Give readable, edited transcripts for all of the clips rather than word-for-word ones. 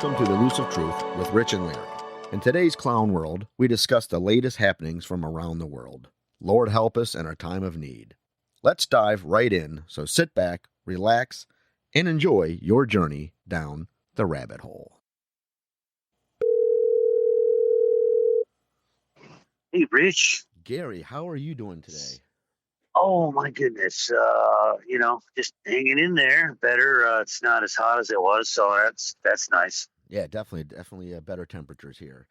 Welcome to the Elusive Truth with Rich and Larry. In today's clown world, we discuss the latest happenings from around the world. Lord help us in our time of need. Let's dive right in, so sit back, relax, and enjoy your journey down the rabbit hole. Hey, Rich. Gary, how are you doing today? Oh, my goodness. Just hanging in there. Better. It's not as hot as it was, so that's nice. Yeah, definitely better temperatures here.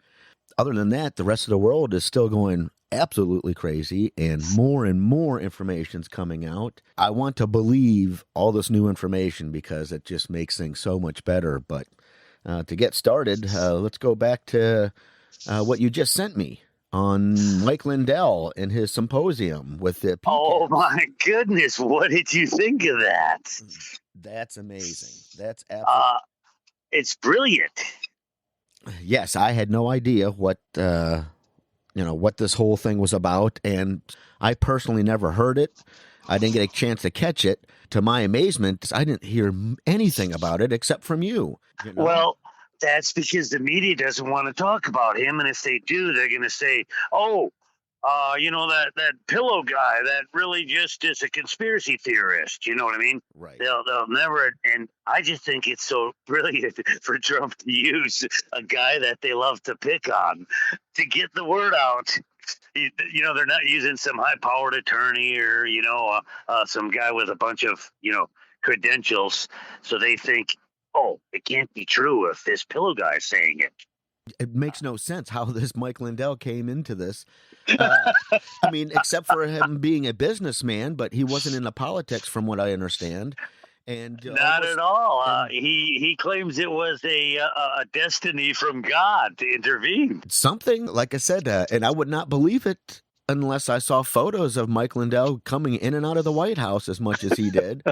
Other than that, the rest of the world is still going absolutely crazy, and more information's coming out. I want to believe all this new information because it just makes things so much better. But to get started, let's go back to what you just sent me on Mike Lindell and his symposium with the PCAPs. Oh, my goodness. What did you think of that? That's amazing. That's absolutely... It's brilliant. Yes, I had no idea what this whole thing was about, and I personally never heard it. I didn't get a chance to catch it. To my amazement, I didn't hear anything about it except from you. Well, that's because the media doesn't want to talk about him, and if they do, they're going to say, that pillow guy that really just is a conspiracy theorist. You know what I mean? Right. They'll never. And I just think it's so brilliant for Trump to use a guy that they love to pick on to get the word out. They're not using some high-powered attorney or some guy with a bunch of credentials. So they think, oh, it can't be true if this pillow guy is saying it. It makes no sense how this Mike Lindell came into this. Except for him being a businessman, but he wasn't into politics from what I understand. And not at all. He claims it was a destiny from God to intervene. Something, like I said, and I would not believe it unless I saw photos of Mike Lindell coming in and out of the White House as much as he did.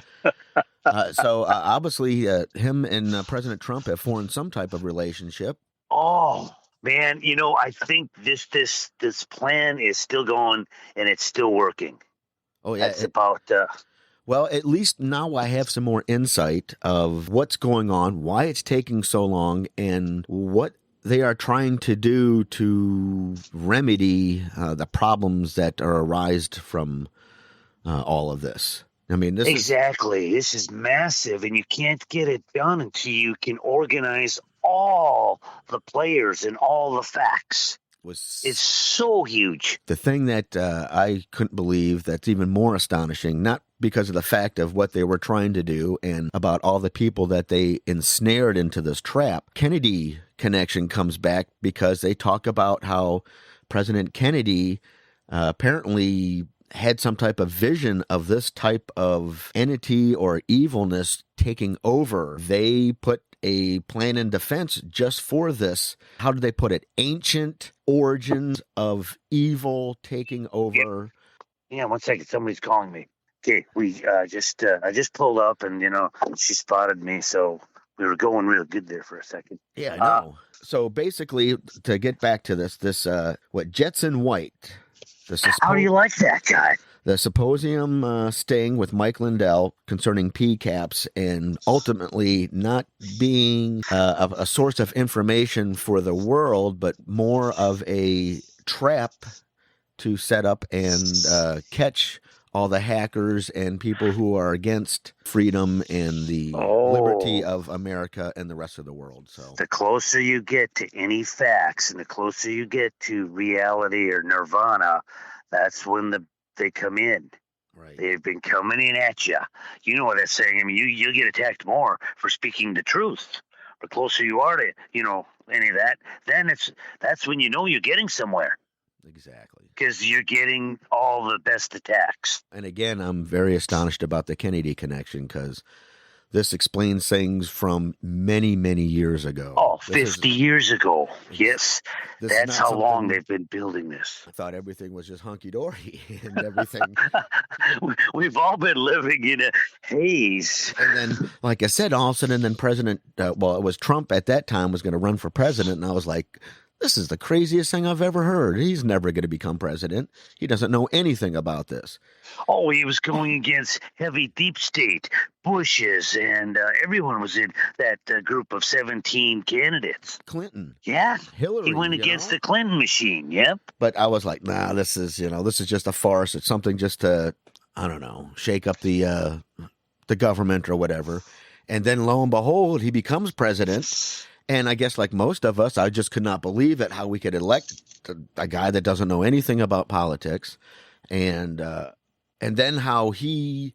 So obviously him and President Trump have formed some type of relationship. Oh, man, I think this plan is still going and it's still working. Oh, yeah. That's about... Well, at least now I have some more insight of what's going on, why it's taking so long, and what they are trying to do to remedy the problems that are arised from all of this. This is massive, and you can't get it done until you can organize all the players and all the facts. It's so huge. The thing that I couldn't believe, that's even more astonishing, not because of the fact of what they were trying to do and about all the people that they ensnared into this trap. Kennedy connection comes back because they talk about how President Kennedy apparently had some type of vision of this type of entity or evilness taking over. They put a plan in defense just for this. How did they put it? Ancient origins of evil taking over. Yeah, 1 second. Somebody's calling me. Okay, I just pulled up and, she spotted me, so we were going real good there for a second. Yeah, I know. So basically, to get back to this, Jetson White. How do you like that guy? The symposium sting with Mike Lindell concerning PCAPs and ultimately not being a source of information for the world, but more of a trap to set up and catch all the hackers and people who are against freedom and the liberty of America and the rest of the world. So the closer you get to any facts and the closer you get to reality or nirvana, that's when they come in. Right. They've been coming in at you. You know what they're saying. You'll get attacked more for speaking the truth. The closer you are to, any of that, then that's when you're getting somewhere. Exactly. Because you're getting all the best attacks. And again, I'm very astonished about the Kennedy connection because this explains things from many, many years ago. Oh, 50 years ago. Yes. That's how long they've been building this. I thought everything was just hunky-dory and everything. We've all been living in a haze. And then, like I said, all of a sudden, then it was Trump at that time was going to run for president. And I was like, this is the craziest thing I've ever heard. He's never going to become president. He doesn't know anything about this. Oh, he was going against heavy deep state, Bushes, and everyone was in that group of 17 candidates. Clinton. Yeah. Hillary. He went against the Clinton machine. Yep. But I was like, nah, this is just a farce. It's something just to, I don't know, shake up the government or whatever. And then lo and behold, he becomes president. And I guess like most of us, I just could not believe it, how we could elect a guy that doesn't know anything about politics. And then how he,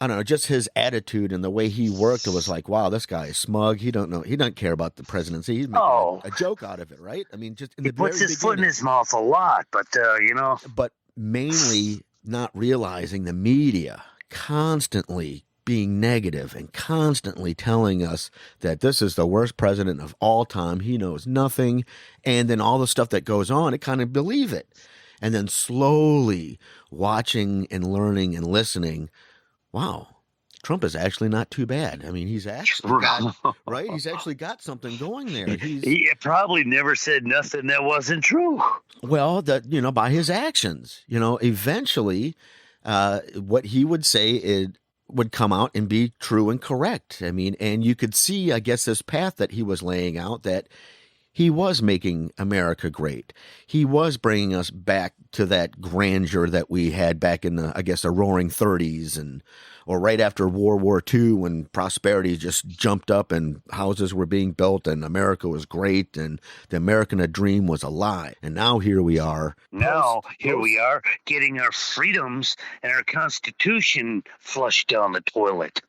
I don't know, just his attitude and the way he worked, it was like, wow, this guy is smug. He doesn't care about the presidency. He's making a joke out of it, right? I mean, just in the very beginning. He puts his foot in his mouth a lot, but But mainly not realizing the media constantly being negative and constantly telling us that this is the worst president of all time. He knows nothing. And then all the stuff that goes on, it kind of believe it. And then slowly watching and learning and listening, wow, Trump is actually not too bad. I mean, he's actually got, right? He's actually got something going there. He probably never said nothing that wasn't true. Well, by his actions, eventually what he would say it would come out and be true and correct. I mean, and you could see, I guess, this path that he was laying out, that he was making America great. He was bringing us back to that grandeur that we had back in the roaring 30s or right after World War II, when prosperity just jumped up and houses were being built and America was great and the American dream was alive. And now here we are. We are getting our freedoms and our Constitution flushed down the toilet.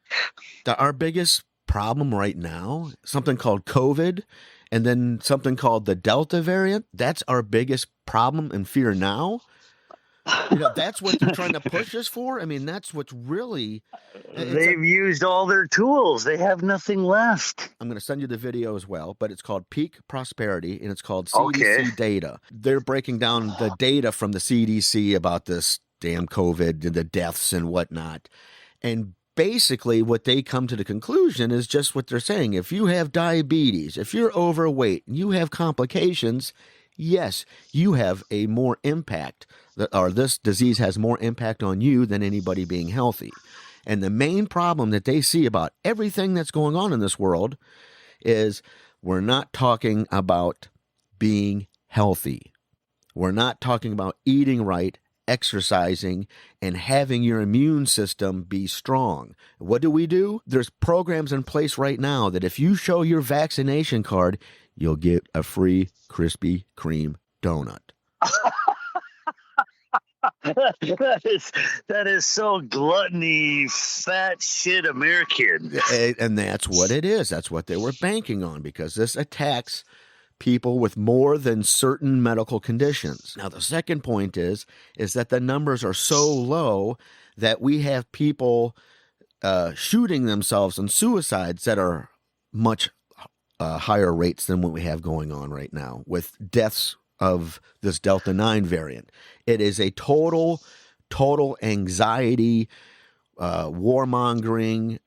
Our biggest problem right now, something called COVID, and then something called the Delta variant. That's our biggest problem and fear now. That's what they're trying to push us for. I mean, that's what's really... They've used all their tools. They have nothing left. I'm going to send you the video as well, but it's called Peak Prosperity, and it's called CDC data. They're breaking down the data from the CDC about this damn COVID and the deaths and whatnot. And basically what they come to the conclusion is just what they're saying. If you have diabetes, if you're overweight, and you have complications, yes, you have a more impact, or this disease has more impact on you than anybody being healthy. And the main problem that they see about everything that's going on in this world is we're not talking about being healthy. We're not talking about eating right, exercising, and having your immune system be strong. What do? There's programs in place right now that if you show your vaccination card, you'll get a free Krispy Kreme donut. That is so gluttony, fat shit American. And that's what it is. That's what they were banking on, because this attacks people with more than certain medical conditions. Now, the second point is that the numbers are so low that we have people shooting themselves and suicides that are much higher rates than what we have going on right now with deaths of this Delta 9 variant. It is a total anxiety, warmongering,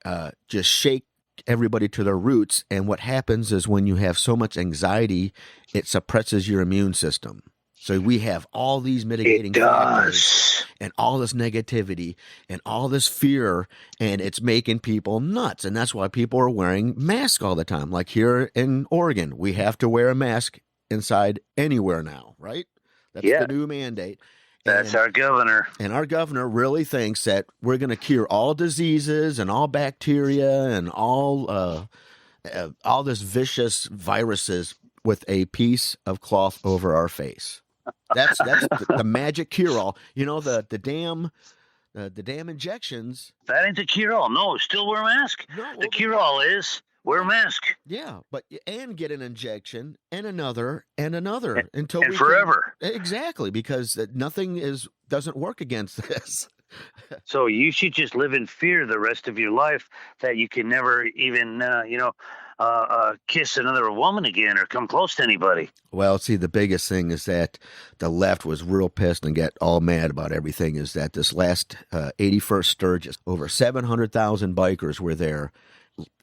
just shake everybody to their roots. And what happens is when you have so much anxiety, it suppresses your immune system. So we have all these mitigating factors and all this negativity and all this fear, and it's making people nuts. And that's why people are wearing masks all the time. Like here in Oregon, we have to wear a mask inside anywhere now, right? That's the new mandate. That's our governor. And our governor really thinks that we're going to cure all diseases and all bacteria and all this vicious viruses with a piece of cloth over our face. That's the magic cure-all. The damn injections. That ain't the cure-all. No, still wear a mask. No, the cure-all is wear a mask. Yeah, and get an injection and another until and forever. Exactly, because nothing doesn't work against this. So you should just live in fear the rest of your life that you can never even kiss another woman again or come close to anybody. Well, see, the biggest thing is that the left was real pissed and got all mad about everything. Is that this last 81st Sturgis, over 700,000 bikers were there.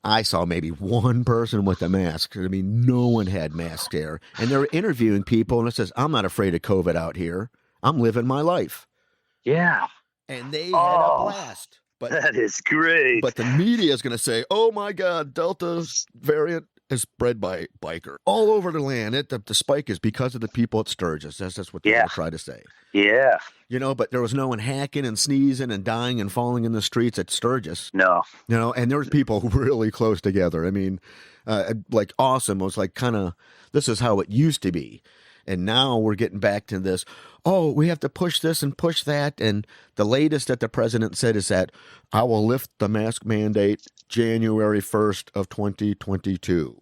I saw maybe one person with a mask. I mean, no one had masks there. And they're interviewing people, and it says, I'm not afraid of COVID out here. I'm living my life. Yeah. And they had a Oh, blast. But that is great. But the media is going to say, oh my God, Delta variant is spread by biker all over the land. The spike is because of the people at Sturgis. That's what they're going to try to say. Yeah. You know, but there was no one hacking and sneezing and dying and falling in the streets at Sturgis. No. You know, and there was people really close together. I mean, like awesome. It was like kind of, this is how it used to be. And now we're getting back to this, oh, we have to push this and push that. And the latest that the president said is that I will lift the mask mandate January 1st of 2022.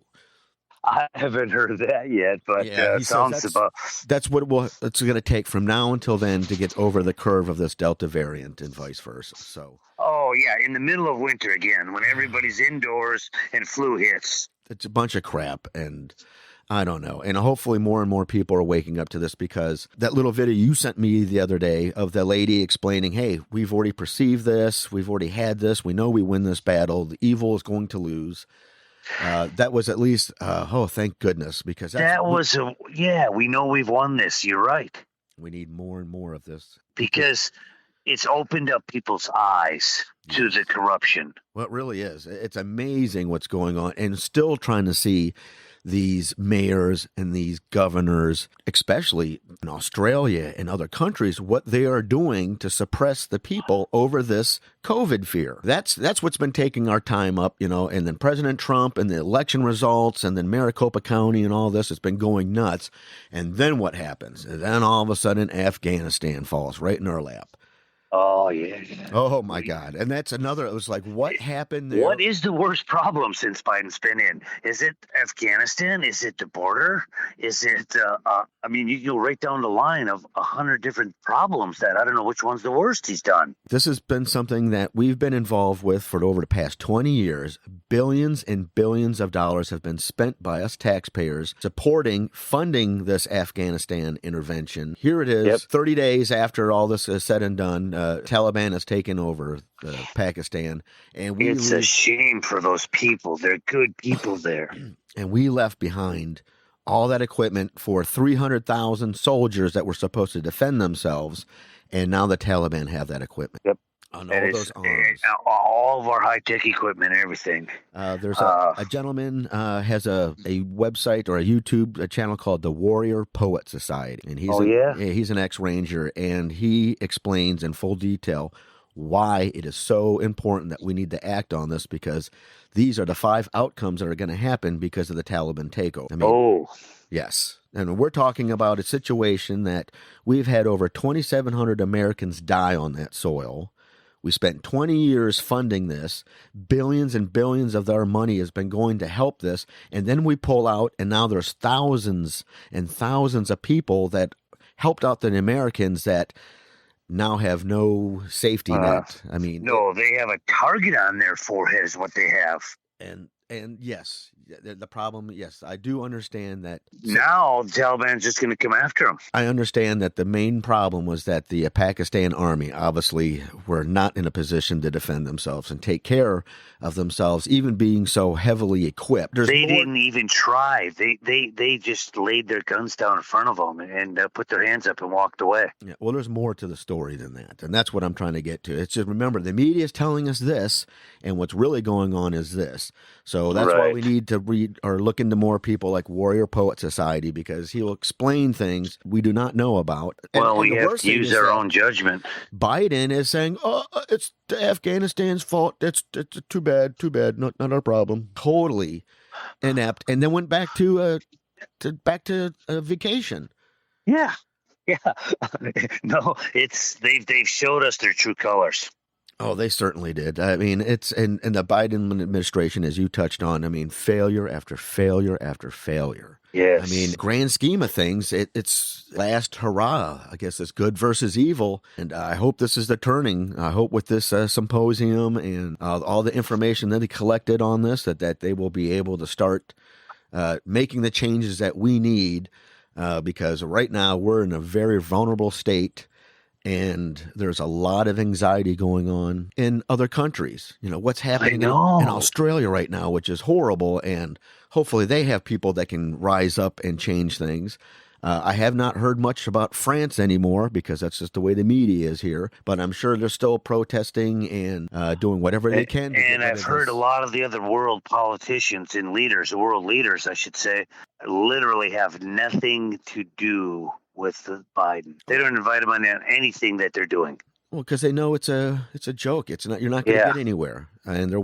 I haven't heard that yet, but he sounds says about. That's what it's going to take from now until then to get over the curve of this Delta variant and vice versa. So. Oh, yeah, in the middle of winter again, when everybody's indoors and flu hits. It's a bunch of crap, and I don't know. And hopefully more and more people are waking up to this, because that little video you sent me the other day of the lady explaining, hey, we've already perceived this. We've already had this. We know we win this battle. The evil is going to lose. That was at least, thank goodness, because we know we've won this. You're right. We need more and more of this. Because it's opened up people's eyes to the corruption. Well, it really is. It's amazing what's going on, and still trying to see these mayors and these governors, especially in Australia and other countries, what they are doing to suppress the people over this COVID fear. That's what's been taking our time up, you know, and then President Trump and the election results and then Maricopa County and all this, it's been going nuts. And then what happens? And then all of a sudden Afghanistan falls right in our lap. Oh, yeah. Oh, my God. And that's another, it was like, what happened there? What is the worst problem since Biden's been in? Is it Afghanistan? Is it the border? Is it, I mean, you go right down the line of 100 different problems that I don't know which one's the worst he's done. This has been something that we've been involved with for over the past 20 years. Billions and billions of dollars have been spent by us taxpayers funding this Afghanistan intervention. Here it is, 30 days after all this is said and done. Taliban has taken over Pakistan, and it's a shame for those people. They're good people there. And we left behind all that equipment for 300,000 soldiers that were supposed to defend themselves, and now the Taliban have that equipment. Yep. On all those arms. All of our high-tech equipment and everything. There's a gentleman has a website or a YouTube channel called the Warrior Poet Society. And he's an ex-Ranger, and he explains in full detail why it is so important that we need to act on this, because these are the 5 outcomes that are going to happen because of the Taliban takeover. I mean, yes. And we're talking about a situation that we've had over 2,700 Americans die on that soil. We spent 20 years funding this. Billions and billions of our money has been going to help this. And then we pull out, and now there's thousands and thousands of people that helped out the Americans that now have no safety net. I mean, no, they have a target on their forehead is what they have. And yes, the problem, yes, I do understand that. Now the Taliban's just going to come after them. I understand that the main problem was that the Pakistan army obviously were not in a position to defend themselves and take care of themselves, even being so heavily equipped. They didn't even try. They just laid their guns down in front of them and put their hands up and walked away. Yeah, well, there's more to the story than that, and that's what I'm trying to get to. It's just, remember, the media is telling us this, and what's really going on is this. So that's why we need to read or look into more people like Warrior Poet Society, because he'll explain things we do not know about. Well, we have to use our own judgment. Biden is saying, "Oh, it's Afghanistan's fault. It's too bad, not our problem." Totally inept, and then went back to vacation. Yeah. No, they've showed us their true colors. Oh, they certainly did. I mean, it's in the Biden administration, as you touched on, I mean, failure after failure after failure. Yes. I mean, grand scheme of things, it's last hurrah. I guess it's good versus evil. And I hope this is the turning. I hope with this symposium and all the information that they collected on this, that they will be able to start making the changes that we need, because right now we're in a very vulnerable state. And there's a lot of anxiety going on in other countries. You know, what's happening in Australia right now, which is horrible. And hopefully they have people that can rise up and change things. I have not heard much about France anymore because that's just the way the media is here. But I'm sure they're still protesting and doing whatever they can. And I've heard a lot of the other world politicians and leaders, world leaders, I should say, literally have nothing to do with Biden. They don't invite him on anything that they're doing. Well, because they know it's a joke. It's not. You're not going to get anywhere. And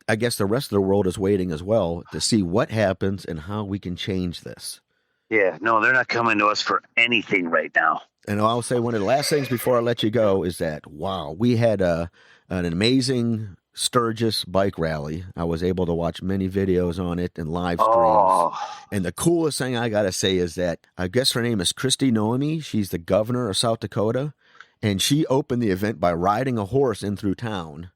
I guess the rest of the world is waiting as well to see what happens and how we can change this. Yeah, no, they're not coming to us for anything right now. And I'll say one of the last things before I let you go is that, wow, we had an amazing Sturgis bike rally. I was able to watch many videos on it and live streams. Oh. And the coolest thing I got to say is that I guess her name is Kristi Noemi. She's the governor of South Dakota. And she opened the event by riding a horse in through town.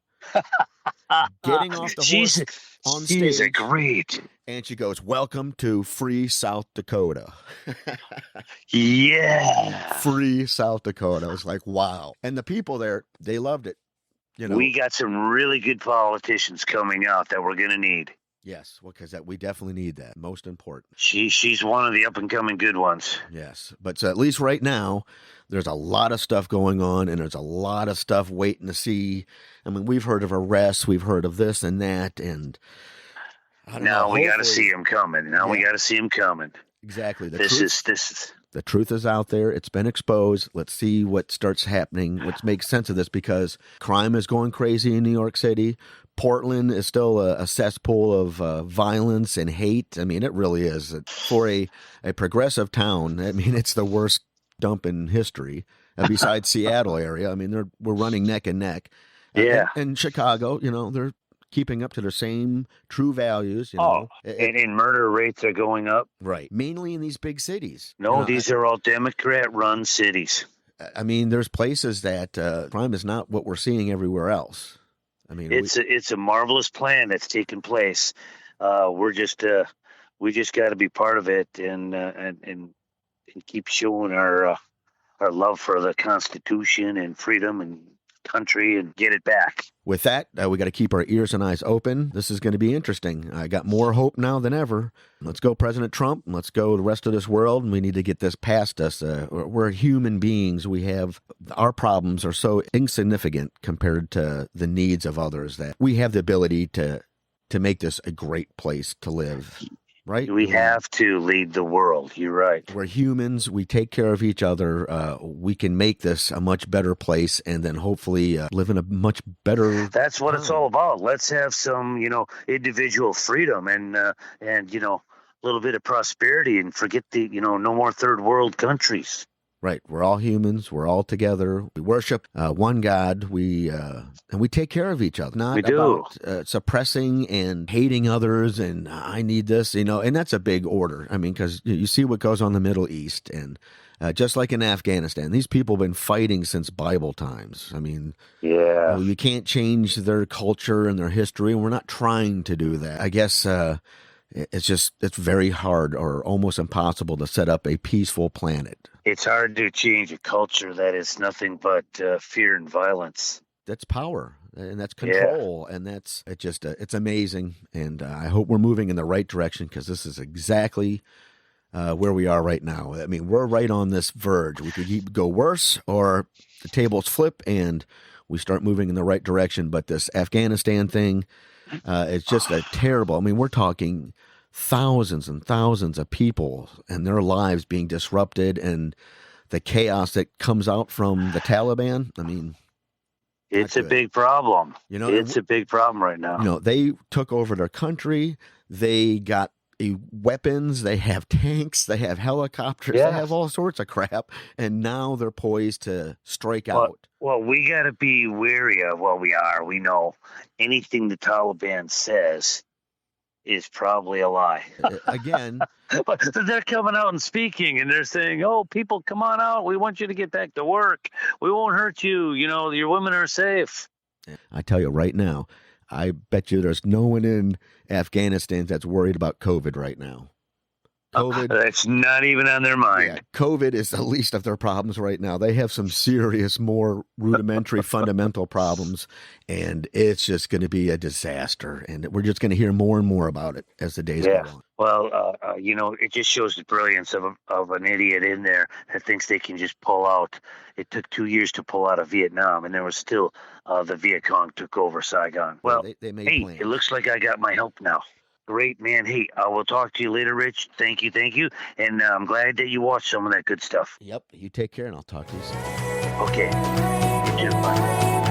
Getting off the horse on stage. She's great. And she goes, "Welcome to free South Dakota." Yeah. Free South Dakota. I was like, wow. And the people there, they loved it. You know, we got some really good politicians coming out that we're going to need. Yes, well, because we definitely need that. Most important. She's one of the up-and-coming good ones. Yes, but so at least right now, there's a lot of stuff going on, and there's a lot of stuff waiting to see. I mean, we've heard of arrests, we've heard of this and that, and I don't know. We got to see him coming. We got to see him coming. Exactly. The truth is out there. It's been exposed. Let's see what starts happening. Let's make sense of this because crime is going crazy in New York City. Portland is still a cesspool of violence and hate. I mean, it really is. For a progressive town, I mean, it's the worst dump in history. Besides Seattle area, I mean, we're running neck and neck. Yeah. And Chicago, you know, they're keeping up to their same true values. You know, and murder rates are going up. Right. Mainly in these big cities. No, these are all Democrat-run cities. I mean, there's places that crime is not what we're seeing everywhere else. I mean, it's a marvelous plan that's taking place. We just got to be part of it and keep showing our love for the Constitution and freedom and country and get it back. With that, we got to keep our ears and eyes open. This is going to be interesting. I got more hope now than ever. Let's go, President Trump. Let's go the rest of this world. And we need to get this past us. We're human beings. Our problems are so insignificant compared to the needs of others that we have the ability to make this a great place to live. Right? We have to lead the world. You're right. We're humans. We take care of each other. We can make this a much better place and then hopefully live in a much better That's what it's all about. Let's have some, individual freedom and a little bit of prosperity and forget no more third world countries. Right. We're all humans. We're all together. We worship one God. And we take care of each other. Not about suppressing and hating others and I need this, and that's a big order. I mean, because you see what goes on in the Middle East and just like in Afghanistan, these people have been fighting since Bible times. I mean, you can't change their culture and their history, and we're not trying to do that. I guess it's very hard or almost impossible to set up a peaceful planet. It's hard to change a culture that is nothing but fear and violence. That's power, and that's control, and it's amazing. And I hope we're moving in the right direction because this is exactly where we are right now. I mean, we're right on this verge. We could go worse, or the tables flip and we start moving in the right direction. But this Afghanistan thing, it's just a terrible. I mean, we're talking thousands and thousands of people and their lives being disrupted and the chaos that comes out from the Taliban. I mean, it's a big problem. It's a big problem right now. They took over their country. They got weapons. They have tanks. They have helicopters. They have all sorts of crap. And now they're poised to strike out. Well, we got to be wary of what we are. We know anything the Taliban says is probably a lie. Again. But they're coming out and speaking, and they're saying, people, come on out. We want you to get back to work. We won't hurt you. Your women are safe. I tell you right now, I bet you there's no one in Afghanistan that's worried about COVID right now. COVID. That's not even on their mind. Yeah, COVID is the least of their problems right now. They have some serious, more rudimentary, fundamental problems, and it's just going to be a disaster. And we're just going to hear more and more about it as the days go on. Well, it just shows the brilliance of an idiot in there that thinks they can just pull out. It took 2 years to pull out of Vietnam, and there was still the Viet Cong took over Saigon. Well, they made plans. It looks like I got my help now. Great, man. Hey, I will talk to you later, Rich. Thank you. And I'm glad that you watched some of that good stuff. Yep. You take care, and I'll talk to you soon. Okay. You too. Bye.